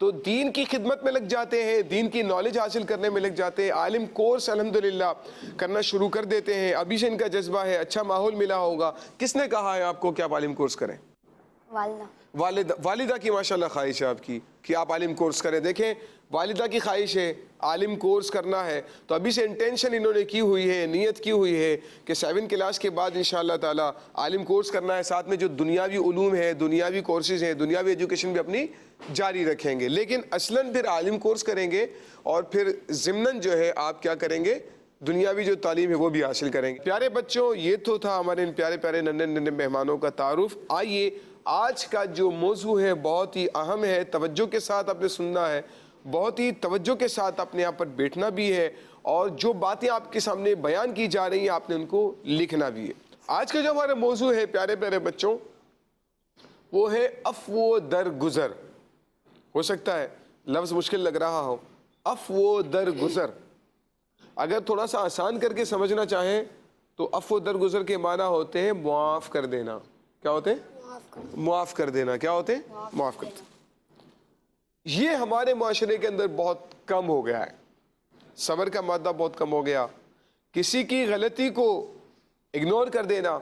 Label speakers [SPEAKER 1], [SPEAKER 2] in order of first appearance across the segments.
[SPEAKER 1] تو دین کی خدمت میں لگ جاتے ہیں، دین کی نالج حاصل کرنے میں لگ جاتے ہیں، عالم کورس الحمدللہ کرنا شروع کر دیتے ہیں، ابھی سے ان کا جذبہ ہے، اچھا ماحول ملا ہوگا۔ کس نے کہا ہے آپ کو کہ آپ عالم کورس کریں؟
[SPEAKER 2] والدہ۔
[SPEAKER 1] والدہ کی ماشاءاللہ خواہش ہے آپ کی کہ آپ عالم کورس کریں۔ دیکھیں والدہ کی خواہش ہے عالم کورس کرنا ہے، تو ابھی سے انٹینشن انہوں نے کی ہوئی ہے، نیت کی ہوئی ہے کہ 7 کلاس کے بعد انشاءاللہ تعالی عالم کورس کرنا ہے، ساتھ میں جو دنیاوی علوم ہے، دنیاوی کورسز ہیں، دنیاوی ایجوکیشن بھی اپنی جاری رکھیں گے، لیکن اصلاً پھر عالم کورس کریں گے اور پھر ضمناً جو ہے آپ کیا کریں گے، دنیاوی جو تعلیم ہے وہ بھی حاصل کریں گے۔ پیارے بچوں، یہ تو تھا ہمارے ان پیارے پیارے ننھے ننھے مہمانوں کا تعارف۔ آئیے آج کا جو موضوع ہے بہت ہی اہم ہے، توجہ کے ساتھ آپ نے سننا ہے، بہت ہی توجہ کے ساتھ اپنے یہاں پر بیٹھنا بھی ہے، اور جو باتیں آپ کے سامنے بیان کی جا رہی ہیں آپ نے ان کو لکھنا بھی ہے۔ آج کا جو ہمارا موضوع ہے پیارے پیارے بچوں، وہ ہے عفو درگزر۔ ہو سکتا ہے لفظ مشکل لگ رہا ہو، عفو درگزر۔ اگر تھوڑا سا آسان کر کے سمجھنا چاہیں تو عفو درگزر کے معنی ہوتے ہیں معاف کر دینا۔ کیا ہوتے ہیں؟ معاف کر دینا۔ کیا ہوتے ہیں؟ معاف کر دینا۔ یہ ہمارے معاشرے کے اندر بہت کم ہو گیا ہے، صبر کا مادہ بہت کم ہو گیا۔ کسی کی غلطی کو اگنور کر دینا،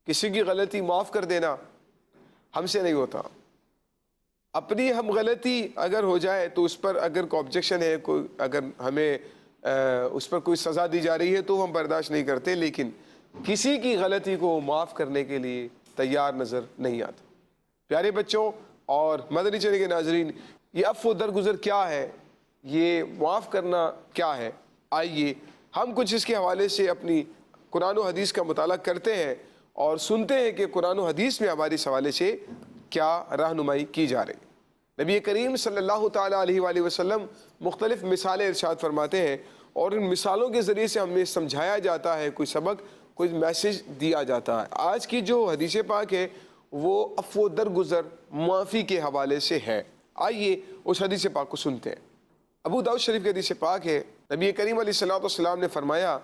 [SPEAKER 1] کسی کی غلطی معاف کر دینا ہم سے نہیں ہوتا۔ اپنی ہم غلطی اگر ہو جائے تو اس پر اگر کوئی آبجیکشن ہے، کوئی اگر ہمیں اس پر کوئی سزا دی جا رہی ہے تو ہم برداشت نہیں کرتے، لیکن کسی کی غلطی کو معاف کرنے کے لیے تیار نظر نہیں آتا۔ پیارے بچوں اور مدنی چینل کے ناظرین، یہ عفو درگزر کیا ہے، یہ معاف کرنا کیا ہے؟ آئیے ہم کچھ اس کے حوالے سے اپنی قرآن و حدیث کا مطالعہ کرتے ہیں اور سنتے ہیں کہ قرآن و حدیث میں ہمارے اس حوالے سے کیا رہنمائی کی جا رہی۔ نبی کریم صلی اللہ تعالیٰ علیہ وآلہ وسلم مختلف مثالیں ارشاد فرماتے ہیں، اور ان مثالوں کے ذریعے سے ہمیں سمجھایا جاتا ہے، کوئی سبق، کوئی میسیج دیا جاتا ہے۔ آج کی جو حدیث پاک ہے وہ عفو درگزر، معافی کے حوالے سے ہے۔ آئیے اس حدیث پاک کو سنتے ہیں۔ ابو داؤد شریف کے حدیث پاک ہے، نبی کریم علیہ الصلوۃ والسلام نے فرمایا،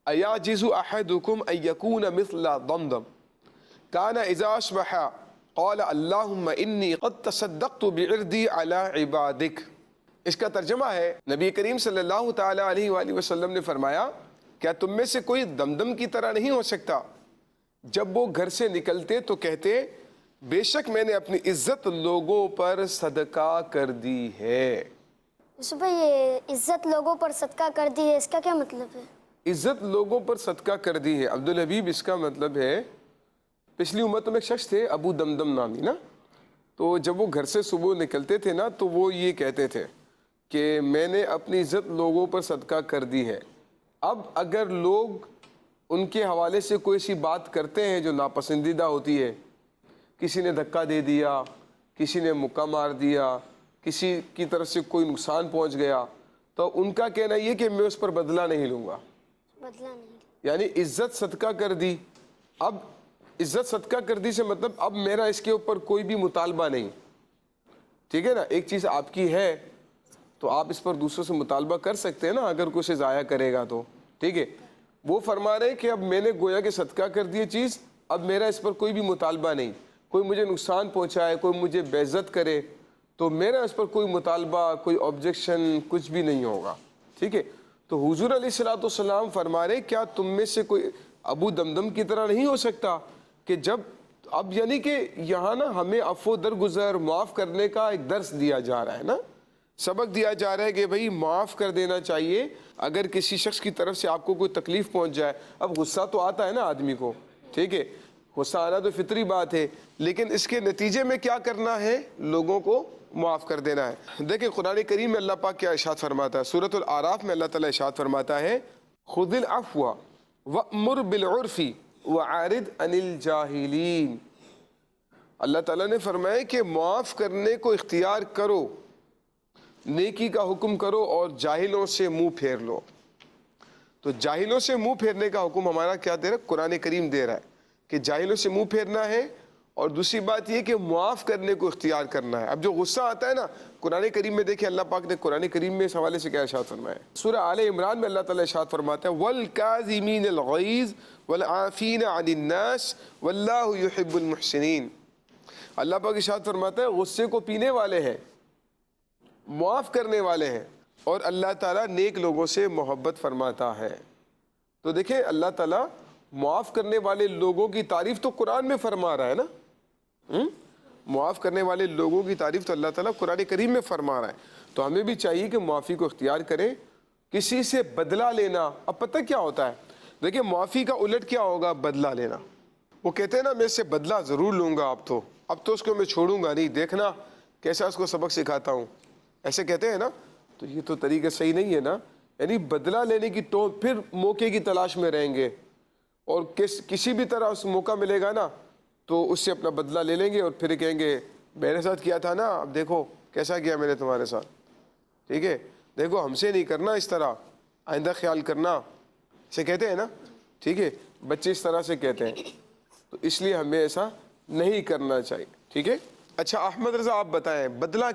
[SPEAKER 1] أَيَعْجِزُ أَحَدُكُمْ أَن يَكُونَ مِثْلَ ضَمْضَمٍ كَانَ إِذَا أَصْبَحَ قال اللہم انی قد تصدقت بعرضی علی عبادک۔ اس کا ترجمہ ہے، نبی کریم صلی اللہ تعالیٰ علیہ وآلہ وسلم نے فرمایا، کیا تم میں سے کوئی دمدم کی طرح نہیں ہو سکتا، جب وہ گھر سے نکلتے تو کہتے بے شک میں نے اپنی عزت لوگوں پر صدقہ کر دی ہے۔
[SPEAKER 2] یوسف بھائی، یہ عزت لوگوں پر صدقہ کر دی ہے، اس کا کیا مطلب ہے؟
[SPEAKER 1] عزت لوگوں پر صدقہ کر دی ہے عبدالحبیب، اس کا مطلب ہے پچھلی امتوں میں ایک شخص تھے ابو دمدم نامی نا، تو جب وہ گھر سے صبح نکلتے تھے نا تو وہ یہ کہتے تھے کہ میں نے اپنی عزت لوگوں پر صدقہ کر دی ہے۔ اب اگر لوگ ان کے حوالے سے کوئی سی بات کرتے ہیں جو ناپسندیدہ ہوتی ہے، کسی نے دھکا دے دیا، کسی نے مکہ مار دیا، کسی کی طرف سے کوئی نقصان پہنچ گیا، تو ان کا کہنا یہ کہ میں اس پر بدلہ نہیں لوں گا،
[SPEAKER 2] بدلہ نہیں،
[SPEAKER 1] یعنی عزت صدقہ کر دی۔ اب عزت صدقہ کر دی سے مطلب اب میرا اس کے اوپر کوئی بھی مطالبہ نہیں، ٹھیک ہے نا؟ ایک چیز آپ کی ہے تو آپ اس پر دوسروں سے مطالبہ کر سکتے ہیں نا، اگر کوئی اسے ضائع کرے گا تو، ٹھیک ہے؟ وہ فرما رہے کہ اب میں نے گویا کہ صدقہ کر دی چیز، اب میرا اس پر کوئی بھی مطالبہ نہیں، کوئی مجھے نقصان پہنچائے، کوئی مجھے بے عزت کرے تو میرا اس پر کوئی مطالبہ، کوئی آبجیکشن کچھ بھی نہیں ہوگا، ٹھیک ہے؟ تو حضور علیہ الصلوۃ والسلام فرما رہے کیا تم میں سے کوئی ابو دمدم کی طرح نہیں ہو سکتا کہ جب اب یعنی کہ یہاں نا ہمیں عفو درگزر، معاف کرنے کا ایک درس دیا جا رہا ہے نا، سبق دیا جا رہا ہے کہ بھئی معاف کر دینا چاہیے اگر کسی شخص کی طرف سے آپ کو کوئی تکلیف پہنچ جائے۔ اب غصہ تو آتا ہے نا آدمی کو، ٹھیک ہے، غصہ آنا تو فطری بات ہے، لیکن اس کے نتیجے میں کیا کرنا ہے؟ لوگوں کو معاف کر دینا ہے۔ دیکھیں قرآن کریم میں اللہ پاک کیا ارشاد فرماتا ہے، سورۃ الاعراف میں اللہ تعالیٰ ارشاد فرماتا ہے، خذ العفو وأمر بالعرف وعارض عن الجاہلین۔ اللہ تعالیٰ نے فرمایا کہ معاف کرنے کو اختیار کرو، نیکی کا حکم کرو اور جاہلوں سے منہ پھیر لو۔ تو جاہلوں سے منہ پھیرنے کا حکم ہمارا کیا دے رہا ہے؟ قرآن کریم دے رہا ہے کہ جاہلوں سے منہ پھیرنا ہے، اور دوسری بات یہ کہ معاف کرنے کو اختیار کرنا ہے۔ اب جو غصہ آتا ہے نا، قرآن کریم میں دیکھیں اللہ پاک نے قرآن کریم میں اس حوالے سے کیا ارشاد فرمایا ہے؟ سورہ آل عمران میں اللہ تعالیٰ ارشاد فرماتا ہے، وَالْكَاظِمِينَ الْغَيْظَ وَالْعَافِينَ عَنِ النَّاسِ وَاللَّهُ يُحِبُّ الْمُحْسِنِينَ۔ اللہ پاک ارشاد فرماتا ہے غصے کو پینے والے ہیں، معاف کرنے والے ہیں اور اللہ تعالیٰ نیک لوگوں سے محبت فرماتا ہے۔ تو دیکھیں اللہ تعالیٰ معاف کرنے والے لوگوں کی تعریف تو قرآن میں فرما رہا ہے نا، معاف کرنے والے لوگوں کی تعریف تو اللہ تعالیٰ قرآن کریم میں فرما رہا ہے۔ تو ہمیں بھی چاہیے کہ معافی کو اختیار کریں۔ کسی سے بدلہ لینا، اب پتہ کیا ہوتا ہے، دیکھیں معافی کا الٹ کیا ہوگا، بدلہ لینا۔ وہ کہتے ہیں نا میں اس سے بدلہ ضرور لوں گا، اب تو اس کو میں چھوڑوں گا نہیں، دیکھنا کیسا اس کو سبق سکھاتا ہوں، ایسے کہتے ہیں نا۔ تو یہ تو طریقہ صحیح نہیں ہے نا، یعنی بدلہ لینے کی تو پھر موقع کی تلاش میں رہیں گے، اور کسی بھی طرح اس موقع ملے گا نا تو اس سے اپنا بدلہ لے لیں گے، اور پھر کہیں گے میرے ساتھ کیا تھا نا، اب دیکھو کیسا کیا میں نے تمہارے ساتھ، ٹھیک ہے، دیکھو ہم سے نہیں کرنا اس طرح، آئندہ خیال کرنا، اسے کہتے ہیں نا، ٹھیک ہے، بچے اس طرح سے کہتے ہیں، تو اس لیے ہمیں ایسا نہیں کرنا چاہیے، ٹھیک ہے۔ اچھا احمد رضا آپ بتائیں بدلہ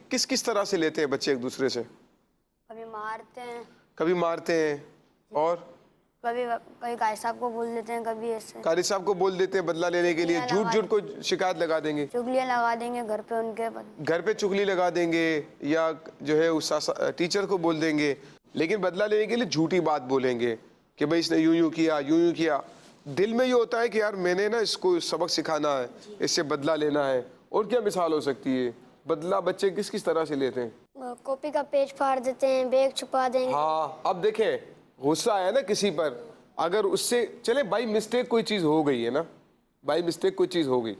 [SPEAKER 1] کس طرح سے لیتے ہیں بچے ایک دوسرے سے؟
[SPEAKER 2] کبھی
[SPEAKER 1] مارتے ہیں اور
[SPEAKER 2] کبھی قاری صاحب کو بول دیتے ہیں، کبھی ایسے
[SPEAKER 1] قاری صاحب کو بول دیتے ہیں بدلہ لینے کے لیے، جھوٹ کو شکایت لگا دیں گے،
[SPEAKER 2] چگلیاں لگا دیں گے گھر پہ، ان کے
[SPEAKER 1] گھر پہ چگلی لگا دیں گے، یا جو ہے ٹیچر کو بول دیں گے، لیکن بدلہ لینے کے لیے جھوٹی بات بولیں گے کہ بھائی اس نے یوں کیا، دل میں یہ ہوتا ہے کہ یار میں نے نا اس کو سبق سکھانا ہے، اس سے بدلہ لینا ہے۔ اور کیا مثال ہو سکتی ہے؟ بدلہ بچے کس طرح سے لیتے ہیں؟
[SPEAKER 2] کاپی کا پیج پھاڑ دیتے ہیں، بیگ چھپا دیں گے۔
[SPEAKER 1] ہاں اب دیکھیں غصہ آیا نا کسی پر، اگر اس سے چلے بائی مسٹیک کوئی چیز ہو گئی ہے نا، بائی مسٹیک کوئی چیز ہو گئی،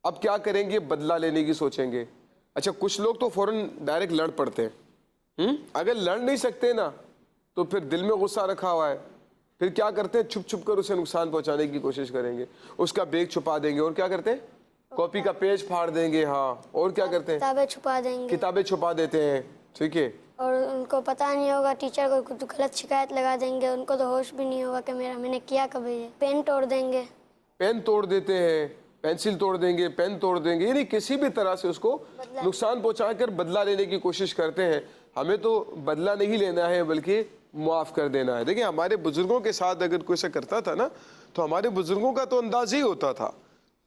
[SPEAKER 1] اب کیا کریں گے؟ بدلہ لینے کی سوچیں گے۔ اچھا کچھ لوگ تو فوراً ڈائریکٹ لڑ پڑتے ہیں، اگر لڑ نہیں سکتے نا تو پھر دل میں غصہ رکھا ہوا ہے، پھر کیا کرتے ہیں؟ چھپ کر اسے نقصان پہنچانے کی کوشش کریں گے، اس کا بیگ چھپا دیں گے، اور کیا کرتے ہیں؟ کاپی کا پیج پھاڑ دیں گے، ہاں، اور کیا کرتے ہیں؟
[SPEAKER 2] کتابیں چھپا دیں گے،
[SPEAKER 1] کتابیں چھپا دیتے ہیں، ٹھیک ہے،
[SPEAKER 2] اور ان کو پتہ نہیں ہوگا، ٹیچر کو غلط شکایت لگا دیں گے، ان کو تو ہوش بھی نہیں ہوگا کہ میں نے کیا کبھی۔ پین توڑ دیں گے،
[SPEAKER 1] پین توڑ دیتے ہیں، پینسل توڑ دیں گے، پین توڑ دیں گے، یعنی کسی بھی طرح سے اس کو نقصان پہنچا کر بدلہ لینے کی کوشش کرتے ہیں۔ ہمیں تو بدلہ نہیں لینا ہے بلکہ معاف کر دینا ہے۔ دیکھیں ہمارے بزرگوں کے ساتھ اگر کوئی ایسا کرتا تھا نا تو ہمارے بزرگوں کا تو انداز ہی ہوتا تھا۔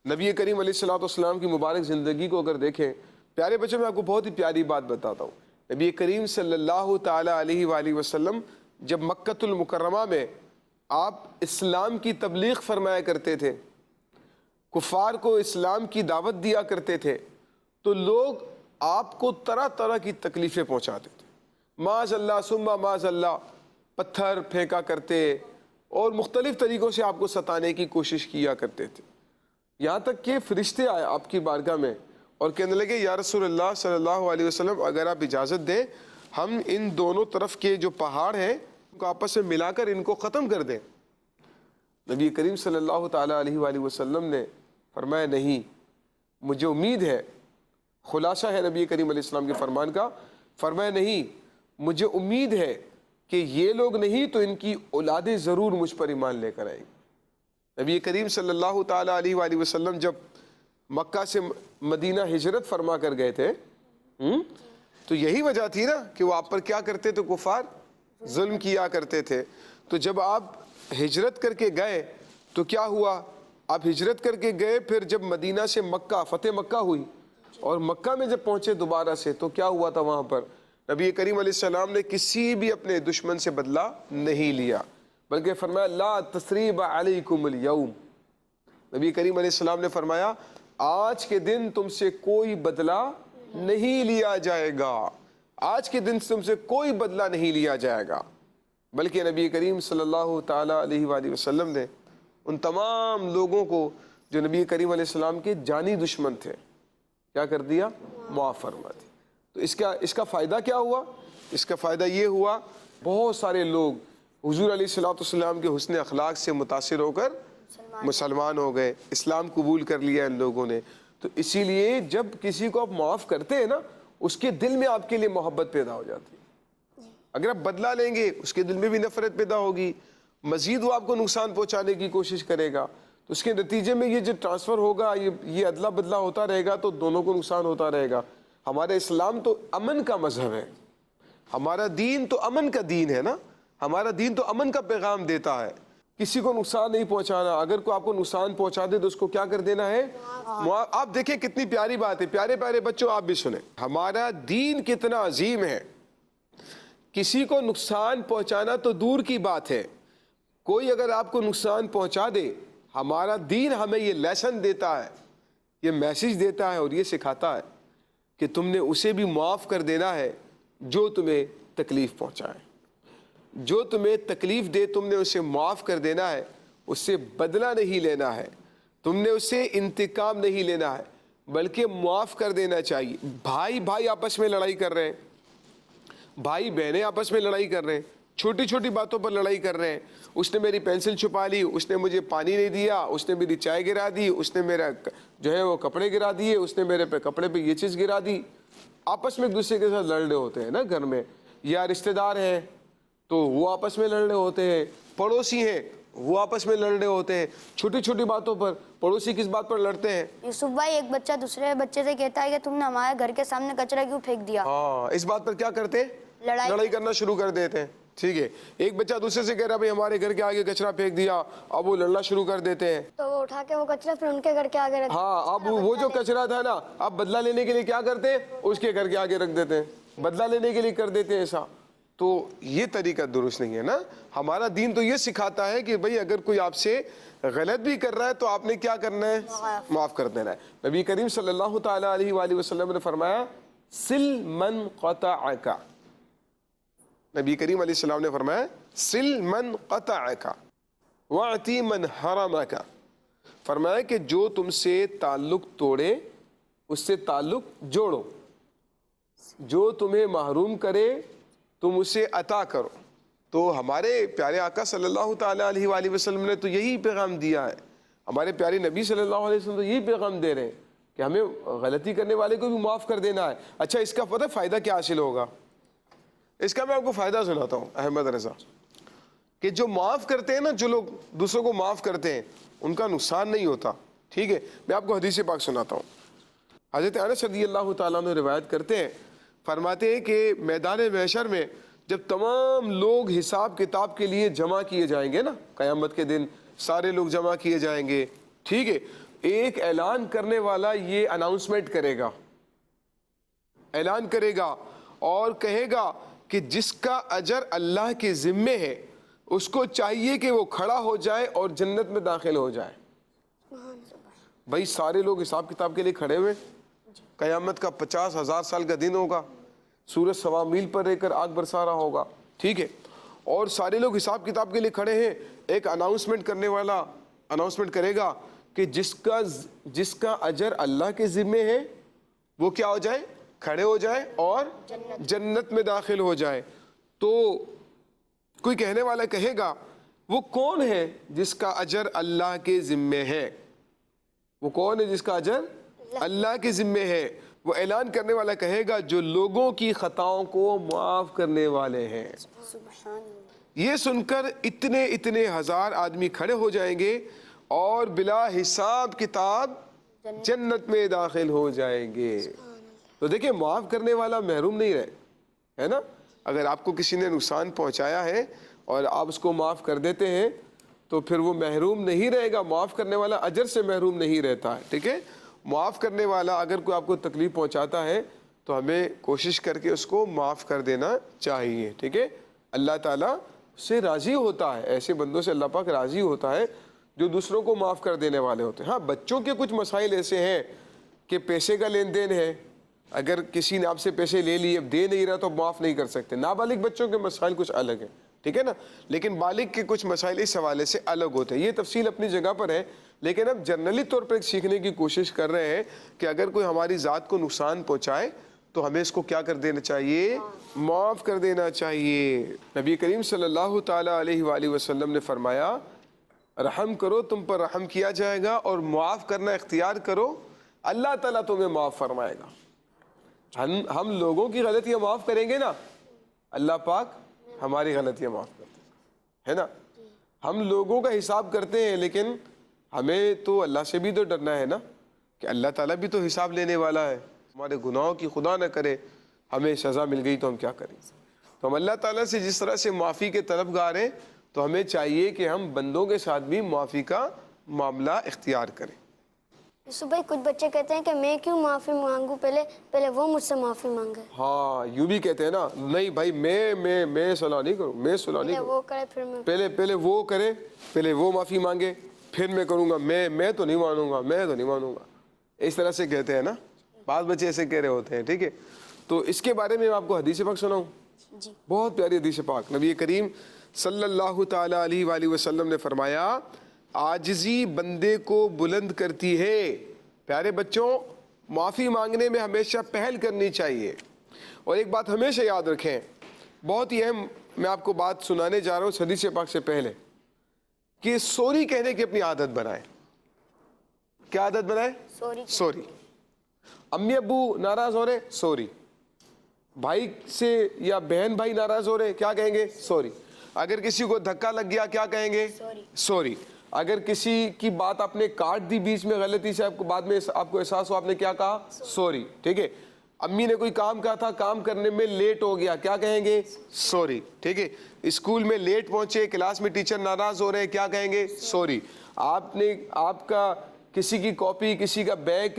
[SPEAKER 1] نبی کریم علیہ الصلوۃ والسلام کی مبارک زندگی کو اگر دیکھیں، پیارے بچوں میں آپ کو بہت ہی پیاری بات بتاتا ہوں۔ نبی کریم صلی اللہ تعالیٰ علیہ وآلہ وسلم جب مکۃ المکرمہ میں آپ اسلام کی تبلیغ فرمایا کرتے تھے، کفار کو اسلام کی دعوت دیا کرتے تھے، تو لوگ آپ کو طرح طرح کی تکلیفیں پہنچاتے تھے، معاذ اللہ ثم معاذ اللہ، پتھر پھینکا کرتے اور مختلف طریقوں سے آپ کو ستانے کی کوشش کیا کرتے تھے، یہاں تک کہ فرشتے آئے آپ کی بارگاہ میں اور کہنے لگے یا رسول اللہ صلی اللہ علیہ وسلم اگر آپ اجازت دیں ہم ان دونوں طرف کے جو پہاڑ ہیں ان کو آپس میں ملا کر ان کو ختم کر دیں۔ نبی کریم صلی اللہ تعالیٰ علیہ وآلہ وسلم نے فرمایا نہیں، مجھے امید ہے، خلاصہ ہے نبی کریم علیہ السلام کے فرمان کا، فرمایا نہیں، مجھے امید ہے کہ یہ لوگ نہیں تو ان کی اولادیں ضرور مجھ پر ایمان لے کر آئیں گے۔ نبی کریم صلی اللہ تعالیٰ علیہ وآلہ وسلم جب مکہ سے مدینہ ہجرت فرما کر گئے تھے تو یہی وجہ تھی نا کہ وہ آپ پر کیا کرتے تھے؟ کفار ظلم کیا کرتے تھے۔ تو جب آپ ہجرت کر کے گئے تو کیا ہوا؟ آپ ہجرت کر کے گئے، پھر جب مدینہ سے مکہ فتح مکہ ہوئی اور مکہ میں جب پہنچے دوبارہ سے تو کیا ہوا تھا؟ وہاں پر نبی کریم علیہ السلام نے کسی بھی اپنے دشمن سے بدلہ نہیں لیا، بلکہ فرمایا لا تثریب علیکم اليوم، نبی کریم علیہ السلام نے فرمایا آج کے دن تم سے کوئی بدلہ نہیں لیا جائے گا، آج کے دن تم سے کوئی بدلہ نہیں لیا جائے گا، بلکہ نبی کریم صلی اللہ تعالیٰ علیہ وآلہ وسلم نے ان تمام لوگوں کو جو نبی کریم علیہ السلام کے جانی دشمن تھے کیا کر دیا؟ معاف فرما دیا۔ تو اس کا فائدہ کیا ہوا؟ اس کا فائدہ یہ ہوا بہت سارے لوگ حضور علیہ الصلوۃ والسلام کے حسن اخلاق سے متاثر ہو کر مسلمان ہو گئے، اسلام قبول کر لیا ان لوگوں نے۔ تو اسی لیے جب کسی کو آپ معاف کرتے ہیں نا اس کے دل میں آپ کے لیے محبت پیدا ہو جاتی ہے۔ اگر آپ بدلہ لیں گے اس کے دل میں بھی نفرت پیدا ہوگی، مزید وہ آپ کو نقصان پہنچانے کی کوشش کرے گا، تو اس کے نتیجے میں یہ جو ٹرانسفر ہوگا، یہ ادلا بدلہ ہوتا رہے گا تو دونوں کو نقصان ہوتا رہے گا۔ ہمارا اسلام تو امن کا مذہب ہے، ہمارا دین تو امن کا دین ہے نا، ہمارا دین تو امن کا پیغام دیتا ہے۔ کسی کو نقصان نہیں پہنچانا. اگر کوئی آپ کو نقصان پہنچا دے تو اس کو کیا کر دینا ہے؟ آپ دیکھیں کتنی پیاری بات ہے. پیارے پیارے بچوں آپ بھی سنیں, ہمارا دین کتنا عظیم ہے. کسی کو نقصان پہنچانا تو دور کی بات ہے, کوئی اگر آپ کو نقصان پہنچا دے, ہمارا دین ہمیں یہ لیسن دیتا ہے, یہ میسج دیتا ہے اور یہ سکھاتا ہے کہ تم نے اسے بھی معاف کر دینا ہے جو تمہیں تکلیف پہنچائے. جو تمہیں تکلیف دے تم نے اسے معاف کر دینا ہے, اس سے بدلہ نہیں لینا ہے, تم نے اسے انتقام نہیں لینا ہے, بلکہ معاف کر دینا چاہیے. بھائی بھائی آپس میں لڑائی کر رہے ہیں, بھائی بہنیں آپس میں لڑائی کر رہے ہیں, چھوٹی چھوٹی باتوں پر لڑائی کر رہے ہیں. اس نے میری پینسل چھپا لی, اس نے مجھے پانی نہیں دیا, اس نے میری چائے گرا دی, اس نے میرا جو ہے وہ کپڑے گرا دیے, اس نے میرے پہ کپڑے پہ یہ چیز گرا دی. آپس میں ایک دوسرے کے ساتھ لڑ رہے ہوتے ہیں نا گھر میں, یا رشتہ دار ہیں تو وہ آپس میں لڑ رہے ہوتے ہیں, پڑوسی ہیں وہ آپس میں لڑ رہے ہوتے ہیں. چھوٹی چھوٹی باتوں پر پڑوسی کس بات پر لڑتے ہیں؟
[SPEAKER 2] یوسف بھائی, ایک بچہ دوسرے بچے سے کہتا ہے کہ تم نے ہمارے گھر کے سامنے کچرا کیوں پھینک دیا.
[SPEAKER 1] ہاں, اس بات پر کیا کرتے ہیں؟ لڑائی کرنا شروع کر دیتے ہیں. ٹھیک ہے, ایک بچہ دوسرے سے کہہ رہا ہے بھائی ہمارے گھر کے آگے کچرا پھینک دیا, اب وہ لڑنا شروع کر دیتے ہیں.
[SPEAKER 2] تو وہ اٹھا کے وہ کچرا پھر ان کے گھر کے آگے رکھ.
[SPEAKER 1] ہاں, اب وہ جو کچرا تھا نا, اب بدلہ لینے کے لیے کیا کرتے ہیں؟ اس کے گھر کے آگے رکھ دیتے ہیں, بدلہ لینے کے لیے کر دیتے ہیں ایسا. تو یہ طریقہ درست نہیں ہے نا. ہمارا دین تو یہ سکھاتا ہے کہ بھئی اگر کوئی آپ سے غلط بھی کر رہا ہے تو آپ نے کیا کرنا ہے؟ معاف کر دینا ہے. نبی کریم صلی اللہ تعالیٰ علیہ وآلہ وسلم نے فرمایا سل من قطعک. نبی کریم علیہ السلام نے فرمایا سل من قطعک واعطی من حرمک. فرمایا کہ جو تم سے تعلق توڑے اس سے تعلق جوڑو, جو تمہیں محروم کرے تم اسے عطا کرو. تو ہمارے پیارے آقا صلی اللہ تعالیٰ علیہ وآلہ وسلم نے تو یہی پیغام دیا ہے. ہمارے پیارے نبی صلی اللہ علیہ وسلم تو یہی پیغام دے رہے ہیں کہ ہمیں غلطی کرنے والے کو بھی معاف کر دینا ہے. اچھا, اس کا پتہ فائدہ کیا حاصل ہوگا؟ اس کا میں آپ کو فائدہ سناتا ہوں احمد رضا, کہ جو معاف کرتے ہیں نا, جو لوگ دوسروں کو معاف کرتے ہیں ان کا نقصان نہیں ہوتا. ٹھیک ہے, میں آپ کو حدیث پاک سناتا ہوں. حضرت انس رضی اللہ تعالیٰ عنہ روایت کرتے ہیں, فرماتے ہیں کہ میدان محشر میں جب تمام لوگ حساب کتاب کے لیے جمع کیے جائیں گے نا, قیامت کے دن سارے لوگ جمع کیے جائیں گے. ٹھیک ہے, ایک اعلان کرنے والا یہ اناؤنسمنٹ کرے گا, اعلان کرے گا اور کہے گا کہ جس کا اجر اللہ کے ذمے ہے اس کو چاہیے کہ وہ کھڑا ہو جائے اور جنت میں داخل ہو جائے. بھائی سارے لوگ حساب کتاب کے لیے کھڑے ہوئے, قیامت کا 50,000 سال کا دن ہوگا, سورج 1.25 میل پر رہ کر آگ برسا رہا ہوگا. ٹھیک ہے, اور سارے لوگ حساب کتاب کے لیے کھڑے ہیں. ایک اناؤنسمنٹ کرنے والا اناؤنسمنٹ کرے گا کہ جس کا اجر اللہ کے ذمے ہے وہ کیا ہو جائے؟ کھڑے ہو جائے اور جنت میں داخل ہو جائے. تو کوئی کہنے والا کہے گا وہ کون ہے جس کا اجر اللہ کے ذمے ہے؟ وہ کون ہے جس کا اجر اللہ کے ذمے ہے؟ وہ اعلان کرنے والا کہے گا جو لوگوں کی خطاؤں کو معاف کرنے والے ہیں. یہ سن کر اتنے ہزار آدمی کھڑے ہو جائیں گے اور بلا حساب کتاب جنت میں داخل ہو جائیں گے. تو دیکھیں, معاف کرنے والا محروم نہیں رہے, ہے نا. اگر آپ کو کسی نے نقصان پہنچایا ہے اور آپ اس کو معاف کر دیتے ہیں تو پھر وہ محروم نہیں رہے گا. معاف کرنے والا اجر سے محروم نہیں رہتا ہے. ٹھیک ہے, معاف کرنے والا اگر کوئی آپ کو تکلیف پہنچاتا ہے تو ہمیں کوشش کر کے اس کو معاف کر دینا چاہیے. ٹھیک ہے, اللہ تعالیٰ سے راضی ہوتا ہے, ایسے بندوں سے اللہ پاک راضی ہوتا ہے جو دوسروں کو معاف کر دینے والے ہوتے ہیں. ہاں, بچوں کے کچھ مسائل ایسے ہیں کہ پیسے کا لین دین ہے, اگر کسی نے آپ سے پیسے لے لیے اب دے نہیں رہا تو معاف نہیں کر سکتے. نابالغ بچوں کے مسائل کچھ الگ ہیں, ٹھیک ہے نا, لیکن بالغ کے کچھ مسائل اس حوالے سے الگ ہوتے ہیں. یہ تفصیل اپنی جگہ پر ہے, لیکن اب جنرلی طور پر ایک سیکھنے کی کوشش کر رہے ہیں کہ اگر کوئی ہماری ذات کو نقصان پہنچائے تو ہمیں اس کو کیا کر دینا چاہیے؟ معاف کر دینا چاہیے. نبی کریم صلی اللہ تعالیٰ علیہ وآلہ وسلم نے فرمایا رحم کرو تم پر رحم کیا جائے گا, اور معاف کرنا اختیار کرو اللہ تعالیٰ تمہیں معاف فرمائے گا. ہم لوگوں کی غلطیاں معاف کریں گے نا, اللہ پاک ہماری غلطیاں معاف کرتے ہیں, ہے نا. ہم لوگوں کا حساب کرتے ہیں لیکن ہمیں تو اللہ سے بھی تو ڈرنا ہے نا, کہ اللہ تعالیٰ بھی تو حساب لینے والا ہے. ہمارے گناہوں کی خدا نہ کرے ہمیں سزا مل گئی تو ہم کیا کریں. تو ہم اللہ تعالیٰ سے جس طرح سے معافی کے طلبگار ہیں تو ہمیں چاہیے کہ ہم بندوں کے ساتھ بھی معافی کا معاملہ اختیار کریں.
[SPEAKER 2] یوسف بھائی کچھ بچے کہتے ہیں کہ میں کیوں معافی مانگوں، پہلے وہ مجھ سے معافی مانگے.
[SPEAKER 1] ہاں یوں بھی کہتے ہیں نا، نہیں بھائی میں صلاح نہیں کروں، میں صلاح نہیں
[SPEAKER 2] پہلے
[SPEAKER 1] کروں،
[SPEAKER 2] وہ کرے پھر میں.
[SPEAKER 1] پہلے وہ کرے، پہلے وہ معافی مانگے، پھر میں کروں گا، میں تو نہیں مانوں گا، میں تو نہیں مانوں گا. اس طرح سے کہتے ہیں نا، بعض بچے ایسے کہہ رہے ہوتے ہیں. ٹھیک ہے، تو اس کے بارے میں آپ کو حدیث پاک سناؤں.
[SPEAKER 2] جی.
[SPEAKER 1] بہت پیاری حدیث پاک، نبی کریم صلی اللہ تعالی علیہ وآلہ وسلم نے فرمایا عاجزی بندے کو بلند کرتی ہے. پیارے بچوں، معافی مانگنے میں ہمیشہ پہل کرنی چاہیے. اور ایک بات ہمیشہ یاد رکھیں، بہت ہی اہم، میں آپ کو بات سنانے جا رہا ہوں حدیث پاک سے پہلے، کہ سوری کہنے کی اپنی عادت بنائیں. کیا عادت بنائیں؟ سوری. امی ابو ناراض ہو رہے، سوری. بھائی سے یا بہن بھائی ناراض ہو رہے، کیا کہیں گے؟ سوری. اگر کسی کو دھکا لگ گیا، کیا کہیں گے؟ سوری. اگر کسی کی بات آپ نے کاٹ دی بیچ میں غلطی سے، آپ کو بعد میں آپ کو احساس ہو آپ نے کیا کہا؟ سوری. ٹھیک ہے. امی نے کوئی کام کہا تھا، کام کرنے میں لیٹ ہو گیا، کیا کہیں گے؟ سوری. ٹھیک ہے. اسکول میں لیٹ پہنچے، کلاس میں ٹیچر ناراض ہو رہے ہیں، کیا کہیں گے؟ سوری. آپ کا کسی کی کاپی، کسی کا بیگ،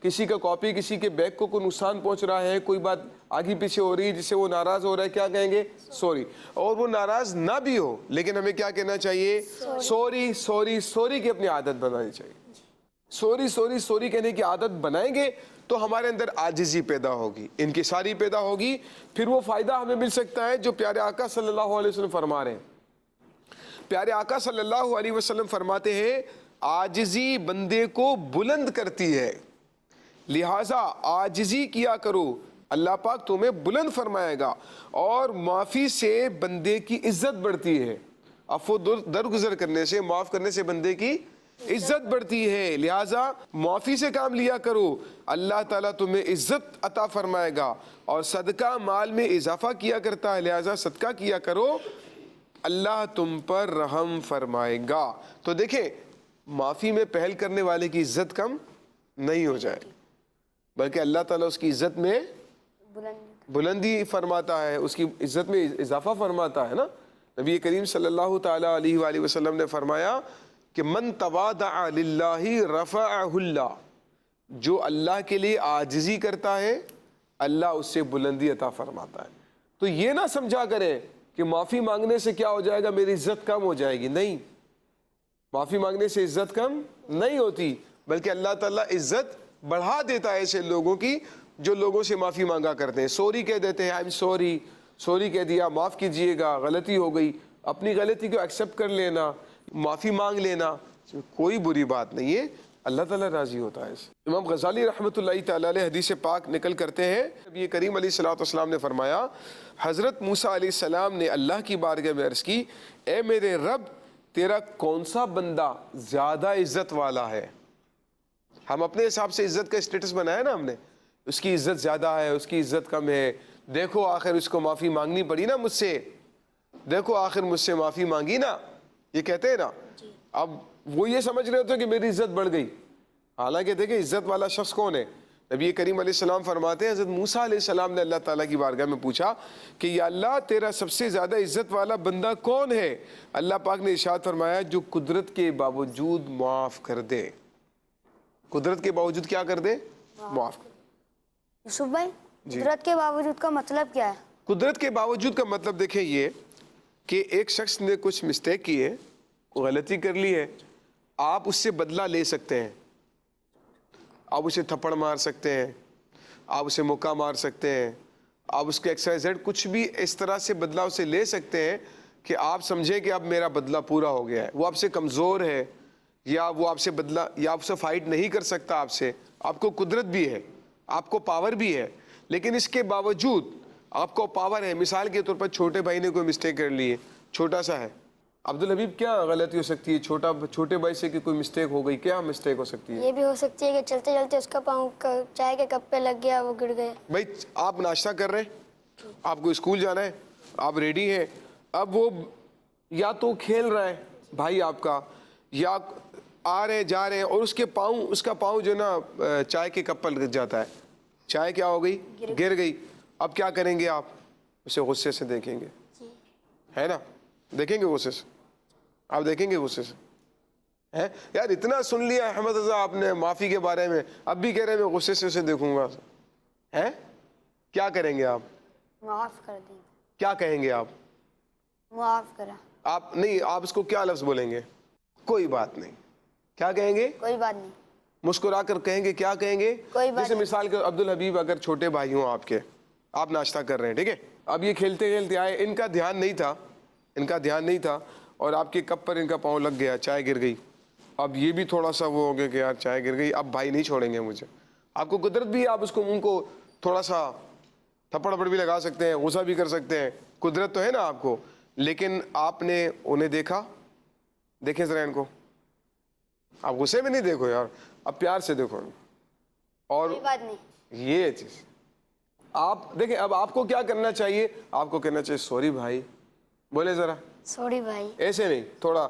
[SPEAKER 1] کسی کا کاپی، کسی کے بیگ کو کوئی نقصان پہنچ رہا ہے، کوئی بات آگے پیچھے ہو رہی ہے جس سے وہ ناراض ہو رہا ہے، کیا کہیں گے؟ سوری. اور وہ ناراض نہ بھی ہو لیکن ہمیں کیا کہنا چاہیے؟ سوری. سوری سوری کی اپنی عادت بنانی چاہیے. سوری سوری سوری کہنے کی عادت بنائیں گے تو ہمارے اندر عاجزی پیدا ہوگی، انکساری پیدا ہوگی. پھر وہ فائدہ ہمیں مل سکتا ہے جو پیارے آقا صلی اللہ علیہ وسلم فرما رہے ہیں. پیارے آقا صلی اللہ علیہ وسلم فرماتے ہیں عاجزی بندے کو بلند کرتی ہے، لہٰذا عاجزی کیا کرو، اللہ پاک تمہیں بلند فرمائے گا. اور معافی سے بندے کی عزت بڑھتی ہے. عفو درگزر کرنے سے، معاف کرنے سے بندے کی عزت بڑھتی ہے. لہٰذا معافی سے کام لیا کرو، اللہ تعالیٰ تمہیں عزت عطا فرمائے گا. اور صدقہ مال میں اضافہ کیا کرتا ہے، لہٰذا صدقہ کیا کرو، اللہ تم پر رحم فرمائے گا. تو دیکھیں، معافی میں پہل کرنے والے کی عزت کم نہیں ہو جائے بلکہ اللہ تعالیٰ اس کی عزت میں بلندی فرماتا ہے، اس کی عزت میں اضافہ فرماتا ہے نا. نبی کریم صلی اللہ تعالی علیہ وآلہ وسلم نے فرمایا کہ من تواضع للہ رفعہ اللہ، جو اللہ کے لیے عاجزی کرتا ہے اللہ اس سے بلندی عطا فرماتا ہے. تو یہ نہ سمجھا کریں کہ معافی مانگنے سے کیا ہو جائے گا، میری عزت کم ہو جائے گی. نہیں، معافی مانگنے سے عزت کم نہیں ہوتی بلکہ اللہ تعالیٰ عزت بڑھا دیتا ہے ایسے لوگوں کی جو لوگوں سے معافی مانگا کرتے ہیں. سوری کہہ دیتے ہیں، آئی ایم سوری، سوری کہہ دیا، معاف کیجئے گا، غلطی ہو گئی. اپنی غلطی کو ایکسیپٹ کر لینا، معافی مانگ لینا، کوئی بری بات نہیں ہے، اللہ تعالیٰ راضی ہوتا ہے. امام غزالی رحمۃ اللہ تعالیٰ علیہ حدیث پاک نقل کرتے ہیں، نبی کریم علیہ الصلوۃ والسلام نے فرمایا حضرت موسیٰ علیہ السلام نے اللہ کی بارگاہ میں عرض کی، اے میرے رب، تیرا کون سا بندہ زیادہ عزت والا ہے؟ ہم اپنے حساب سے عزت کا اسٹیٹس بنایا نا ہم نے، اس کی عزت زیادہ ہے، اس کی عزت کم ہے. دیکھو آخر اس کو معافی مانگنی پڑی نا مجھ سے، دیکھو آخر مجھ سے معافی مانگی نا، یہ کہتے ہیں نا. اب وہ یہ سمجھ رہے ہوتے ہیں کہ میری عزت بڑھ گئی، حالانکہ دیکھیں عزت والا شخص کون ہے. نبی کریم علیہ السلام فرماتے ہیں حضرت موسیٰ علیہ السلام نے اللہ تعالیٰ کی بارگاہ میں پوچھا کہ یا اللہ تیرا سب سے زیادہ عزت والا بندہ کون ہے؟ اللہ پاک نے ارشاد فرمایا جو قدرت کے باوجود معاف کر دے. قدرت کے باوجود کیا کر دے؟ معاف کر دے.
[SPEAKER 2] یوسف بھائی قدرت کے باوجود کا مطلب کیا ہے؟
[SPEAKER 1] قدرت کے باوجود کا مطلب دیکھیں یہ کہ ایک شخص نے کچھ مسٹیک کی ہے، غلطی کر لی ہے، آپ اس سے بدلہ لے سکتے ہیں. آپ اسے تھپڑ مار سکتے ہیں، آپ اسے مکہ مار سکتے ہیں، آپ اس کے ایکس وائی زیڈ کچھ بھی اس طرح سے بدلہ اسے لے سکتے ہیں کہ آپ سمجھیں کہ اب میرا بدلہ پورا ہو گیا ہے. وہ آپ سے کمزور ہے یا وہ آپ سے بدلہ یا آپ سے فائٹ نہیں کر سکتا، آپ کو قدرت بھی ہے، آپ کو پاور بھی ہے، لیکن اس کے باوجود آپ کو پاور ہے. مثال کے طور پر چھوٹے بھائی نے کوئی مسٹیک کر لی ہے، چھوٹا سا ہے. عبدالحبیب کیا غلطی ہو سکتی ہے چھوٹے بھائی سے کہ کوئی مسٹیک ہو گئی؟ کیا مسٹیک ہو سکتی ہے؟
[SPEAKER 2] یہ بھی ہو سکتی ہے کہ چلتے چلتے اس کا پاؤں چائے کے کپ پہ لگ گیا، وہ گر گئے.
[SPEAKER 1] بھائی آپ ناشتہ کر رہے ہیں، آپ کو اسکول جانا ہے، آپ ریڈی ہیں، اب وہ یا تو کھیل رہا ہے بھائی آپ کا، یا آ رہے جا رہے ہیں اور اس کا پاؤں جو نا چائے کے کپ پر لگ جاتا ہے، چائے کیا ہو گئی؟ گر گئی. اب کیا کریں گے آپ؟ اسے غصے سے دیکھیں گے، ہے نا؟ دیکھیں گے غصے سے؟ آپ دیکھیں گے غصے سے؟ ہے یار اتنا سن لیا احمد رضا آپ نے معافی کے بارے میں، اب بھی کہہ رہے ہیں میں غصے سے اسے دیکھوں گا، ہے کیا کریں گے آپ؟
[SPEAKER 2] معاف کر دیں،
[SPEAKER 1] کیا کہیں گے آپ؟
[SPEAKER 2] معاف کرا،
[SPEAKER 1] آپ نہیں، آپ اس کو کیا لفظ بولیں گے؟ کوئی بات نہیں، کیا کہیں گے؟
[SPEAKER 2] کوئی بات نہیں،
[SPEAKER 1] مسکرا کر کہیں گے، کیا کہیں گے؟
[SPEAKER 2] کوئی بات
[SPEAKER 1] جیسے
[SPEAKER 2] نہیں۔
[SPEAKER 1] مثال کے عبدالحبیب اگر چھوٹے بھائی ہوں آپ کے، آپ ناشتہ کر رہے ہیں، ٹھیک ہے، اب یہ کھیلتے کھیلتے آئے، ان کا دھیان نہیں تھا اور آپ کے کپ پر ان کا پاؤں لگ گیا، چائے گر گئی، اب یہ بھی تھوڑا سا وہ ہو گیا کہ یار چائے گر گئی، اب بھائی نہیں چھوڑیں گے مجھے، آپ کو قدرت بھی ہے، آپ اس کو ان کو تھوڑا سا تھپڑ بھی لگا سکتے ہیں، غصہ بھی کر سکتے ہیں، قدرت تو ہے نا آپ کو، لیکن آپ نے انہیں دیکھا، دیکھیں ذرا ان کو، آپ غصے میں نہیں دیکھو یار، اب پیار سے دیکھو، اور
[SPEAKER 2] کوئی بات نہیں،
[SPEAKER 1] یہ چیز آپ دیکھیں، اب آپ کو کیا کرنا چاہیے؟ آپ کو کہنا چاہیے سوری بھائی، بولے ذرا،
[SPEAKER 2] سوری بھائی،
[SPEAKER 1] ایسے نہیں، تھوڑا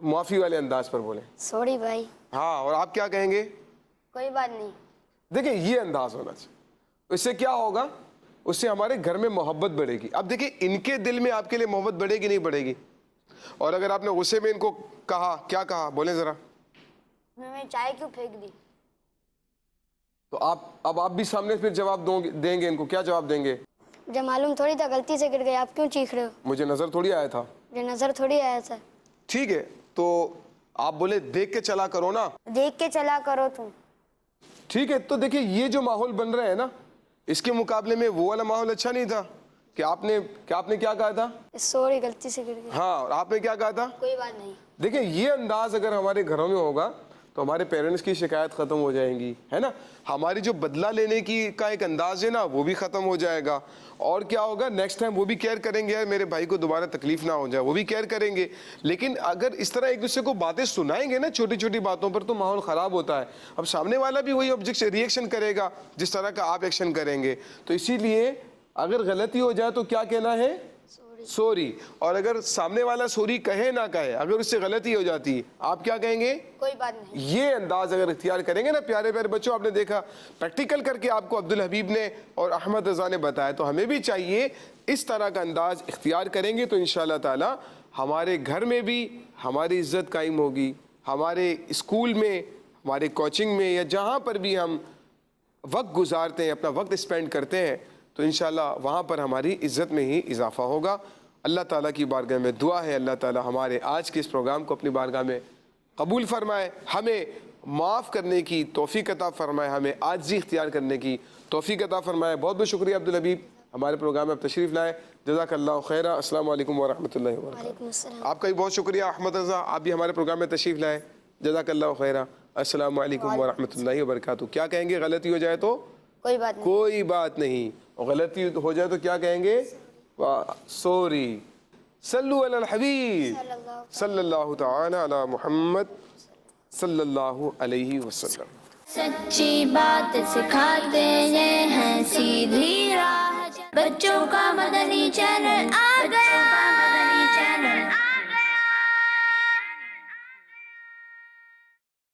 [SPEAKER 1] معافی والے انداز پر بولیں،
[SPEAKER 2] سوری بھائی،
[SPEAKER 1] ہاں، اور آپ کیا کہیں گے؟
[SPEAKER 2] کوئی بات نہیں،
[SPEAKER 1] دیکھیں یہ انداز ہونا چاہیے، اس سے کیا ہوگا؟ اس سے ہمارے گھر میں محبت بڑھے گی۔ اب دیکھیں ان کے دل میں آپ کے لیے محبت بڑھے گی نہیں بڑھے گی؟ اور اگر آپ نے غصے میں ان کو کہا، کیا کہا بولیں ذرا،
[SPEAKER 2] میں چائے کیوں پھینک دی؟
[SPEAKER 1] تو اب آپ بھی سامنے پھر جواب دیں گے ان کو، کیا جواب دیں گے؟
[SPEAKER 2] مجھے معلوم تھوڑی تھا غلطی سے گر گئی، آپ کیوں چیخ رہے ہو؟
[SPEAKER 1] مجھے نظر تھوڑی آیا تھا۔
[SPEAKER 2] مجھے نظر تھوڑی آیا تھا۔
[SPEAKER 1] ٹھیک ہے، تو آپ بولے دیکھ کے چلا کرو نا،
[SPEAKER 2] دیکھ کے چلا کرو تم۔
[SPEAKER 1] ٹھیک ہے، تو دیکھیں یہ جو ماحول بن رہا ہے نا، اس کے مقابلے میں وہ والا ماحول اچھا نہیں تھا کہ آپ نے کیا کہا تھا؟
[SPEAKER 2] سوری غلطی سے گر گئی،
[SPEAKER 1] ہاں، اور آپ نے کیا کہا تھا؟
[SPEAKER 2] کوئی بات نہیں۔
[SPEAKER 1] دیکھیں یہ انداز اگر ہمارے گھروں میں ہوگا تو ہمارے پیرنٹس کی شکایت ختم ہو جائیں گی، ہے نا، ہماری جو بدلہ لینے کی کا ایک انداز ہے نا وہ بھی ختم ہو جائے گا، اور کیا ہوگا نیکسٹ ٹائم وہ بھی کیئر کریں گے، میرے بھائی کو دوبارہ تکلیف نہ ہو جائے، وہ بھی کیئر کریں گے۔ لیکن اگر اس طرح ایک دوسرے کو باتیں سنائیں گے نا چھوٹی چھوٹی باتوں پر تو ماحول خراب ہوتا ہے، اب سامنے والا بھی وہی ری ایکشن کرے گا جس طرح کا آپ ایکشن کریں گے، تو اسی لیے اگر غلطی ہو جائے تو کیا کہنا ہے؟ سوری، اور اگر سامنے والا سوری کہے نہ کہے، اگر اس سے غلطی ہو جاتی ہے آپ کیا کہیں گے؟
[SPEAKER 2] کوئی بات نہیں۔
[SPEAKER 1] یہ انداز اگر اختیار کریں گے نا پیارے پیارے بچوں، آپ نے دیکھا پریکٹیکل کر کے آپ کو عبدالحبیب نے اور احمد رضا نے بتایا، تو ہمیں بھی چاہیے اس طرح کا انداز اختیار کریں گے تو انشاءاللہ تعالی ہمارے گھر میں بھی ہماری عزت قائم ہوگی، ہمارے اسکول میں، ہمارے کوچنگ میں، یا جہاں پر بھی ہم وقت گزارتے ہیں، اپنا وقت اسپینڈ کرتے ہیں، تو انشاءاللہ وہاں پر ہماری عزت میں ہی اضافہ ہوگا۔ اللہ تعالیٰ کی بارگاہ میں دعا ہے اللہ تعالیٰ ہمارے آج کے اس پروگرام کو اپنی بارگاہ میں قبول فرمائے، ہمیں معاف کرنے کی توفیق عطا فرمائے، ہمیں عاجزی اختیار کرنے کی توفیق عطا فرمائے۔ بہت بہت شکریہ عبدالحبیب، ہمارے پروگرام میں آپ تشریف لائے، جزاک اللہ خیرہ۔ السلام علیکم ورحمۃ اللہ وبرکاتہ۔
[SPEAKER 2] وعلیکم السلام۔
[SPEAKER 1] آپ کا بھی بہت شکریہ احمد رضا، آپ بھی ہمارے پروگرام میں تشریف لائے، جزاک اللہ خیرہ۔ السلام علیکم ورحمۃ اللہ وبرکاتہ۔ کیا کہیں گے غلطی ہو جائے تو؟
[SPEAKER 2] کوئی بات نہیں۔
[SPEAKER 1] کوئی بات نہیں، اور غلطی ہو جائے تو کیا کہیں گے؟ سوری۔ صلو علی الحبیب صلی اللہ تعالی علی محمد صلی اللہ علیہ وسلم۔
[SPEAKER 3] سچی بات سکھاتے یہ ہیں سیدھی راہ، بچوں کا مدنی چینل آ گیا۔